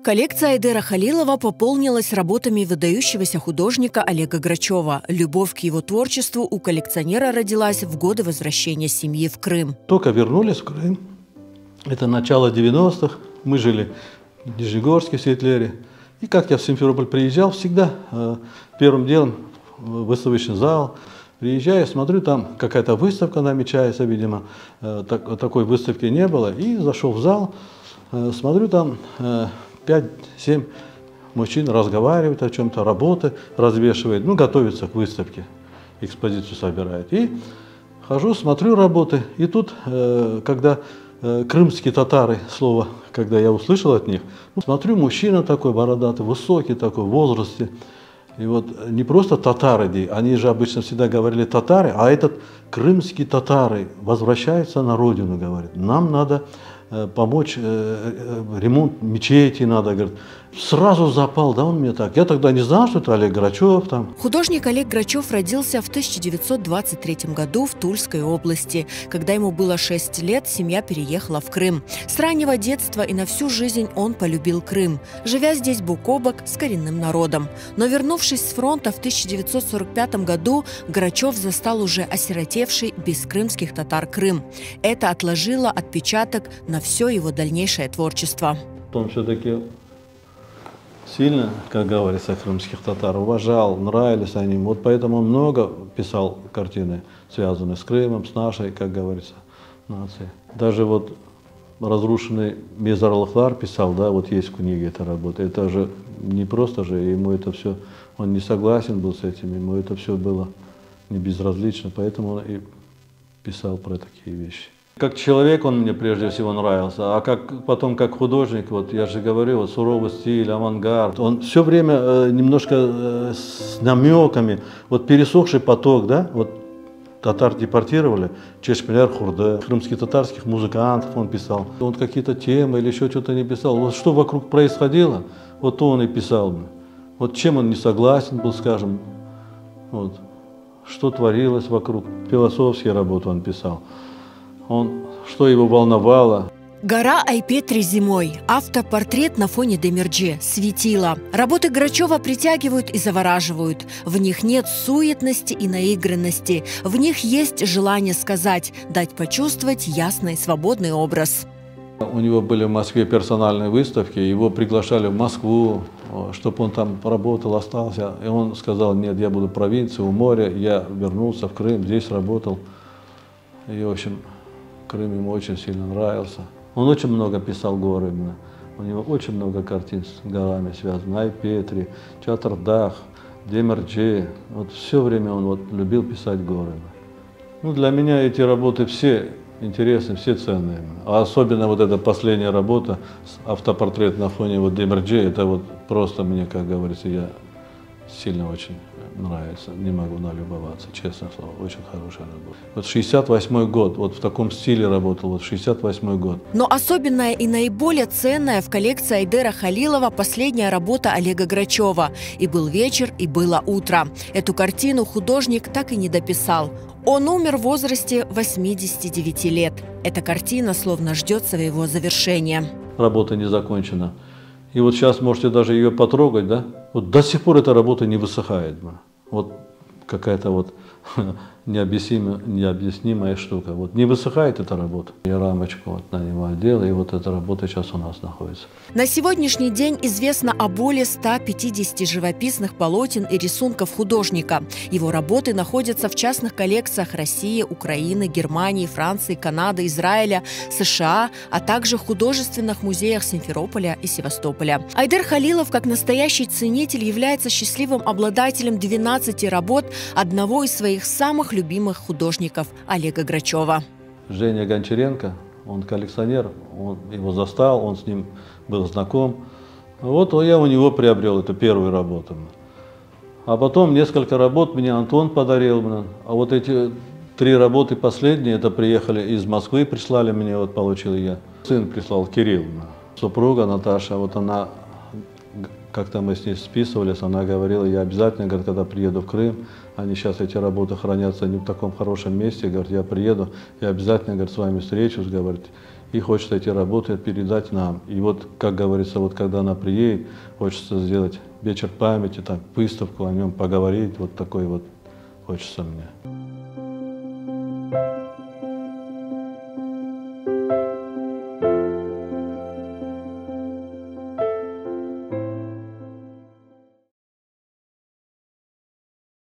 Коллекция Айдера Халилова пополнилась работами выдающегося художника Олега Грачева. Любовь к его творчеству у коллекционера родилась в годы возвращения семьи в Крым. Только вернулись в Крым. Это начало 90-х. Мы жили в Нижегорске, в Светлере. И как я в Симферополь приезжал, всегда первым делом выставочный зал. Приезжаю, смотрю, там какая-то выставка намечается, видимо. Такой выставки не было. И зашел в зал, смотрю, там 5-7 мужчин разговаривают о чем-то, работы развешивают, готовятся к выставке, экспозицию собирают. И хожу, смотрю работы, и тут, когда крымские татары, слово, когда я услышал от них, смотрю, мужчина такой бородатый, высокий такой, в возрасте. И вот не просто татары, они же обычно всегда говорили татары, а этот крымские татары возвращаются на родину, говорит, нам надо помочь, ремонт мечети надо, говорит. Сразу запал, да, он мне так. Я тогда не знал, что это Олег Грачев там. Художник Олег Грачев родился в 1923 году в Тульской области. Когда ему было 6 лет, семья переехала в Крым. С раннего детства и на всю жизнь он полюбил Крым, живя здесь бок о бок с коренным народом. Но вернувшись с фронта в 1945 году, Грачев застал уже осиротевший без крымских татар Крым. Это отложило отпечаток на все его дальнейшее творчество. Он все-таки сильно, как говорится, крымских татар уважал, нравились они. Вот поэтому он много писал картины, связанные с Крымом, с нашей, как говорится, нацией. Даже вот разрушенный Мезар-Алхлар писал, да, вот есть в книге эта работа. Это же не просто же, ему это все, он не согласен был с этим, ему это все было не безразлично, поэтому он и писал про такие вещи. Как человек он мне прежде всего нравился, а потом как художник, вот я же говорю, вот суровый стиль, авангард. Он все время немножко с намеками, вот пересохший поток, да, вот татар депортировали, Чешпеляр Хурде, крымских татарских музыкантов он писал. Он какие-то темы или еще что-то не писал. Вот что вокруг происходило, вот то он и писал. Вот чем он не согласен был, скажем, вот, что творилось вокруг, философские работы он писал. Что его волновало. «Гора Айпетри зимой», автопортрет на фоне Демирджи, светило. Работы Грачева притягивают и завораживают. В них нет суетности и наигранности. В них есть желание сказать, дать почувствовать ясный, свободный образ. У него были в Москве персональные выставки, его приглашали в Москву, чтобы он там работал, остался. И он сказал, нет, я буду в провинции, у моря. Я вернулся в Крым, здесь работал. И, в общем, Крым ему очень сильно нравился. Он очень много писал горы именно. У него очень много картин с горами связано. Айпетри, Чатардах, Демирджи. Вот все время он вот любил писать горы. Для меня эти работы все интересны, все ценные. А особенно вот эта последняя работа, автопортрет на фоне вот Демирджи, это вот просто мне, как говорится, я сильно очень нравится, не могу налюбоваться, честное слово, очень хорошая работа. Вот 68-й год, вот в таком стиле работал, вот 68-й год. Но особенная и наиболее ценная в коллекции Айдера Халилова последняя работа Олега Грачева. «И был вечер, и было утро». Эту картину художник так и не дописал. Он умер в возрасте 89 лет. Эта картина словно ждет своего завершения. Работа не закончена. И вот сейчас можете даже ее потрогать, да? Вот до сих пор эта работа не высыхает. Вот какая-то вот необъяснимая штука. Вот не высыхает эта работа. Я рамочку вот на него одел, и вот эта работа сейчас у нас находится. На сегодняшний день известно о более 150 живописных полотен и рисунков художника. Его работы находятся в частных коллекциях России, Украины, Германии, Франции, Канады, Израиля, США, а также в художественных музеях Симферополя и Севастополя. Айдер Халилов, как настоящий ценитель, является счастливым обладателем 12 работ одного из своих самых любимых художников Олега Грачева. Женя Гончаренко, он коллекционер, он его застал, он с ним был знаком. Вот я у него приобрел эту первую работу. А потом несколько работ мне Антон подарил. А вот эти 3 работы последние, это приехали из Москвы, прислали мне, вот получил я. Сын прислал, Кирилл. Супруга Наташа, вот она, как-то мы с ней списывались, она говорила, я обязательно, говорит, когда приеду в Крым, они сейчас эти работы хранятся не в таком хорошем месте, говорит, я приеду, я обязательно, говорит, с вами встречусь, говорит, и хочется эти работы передать нам. И вот, как говорится, вот когда она приедет, хочется сделать вечер памяти, так, выставку о нем, поговорить, вот такой вот хочется мне.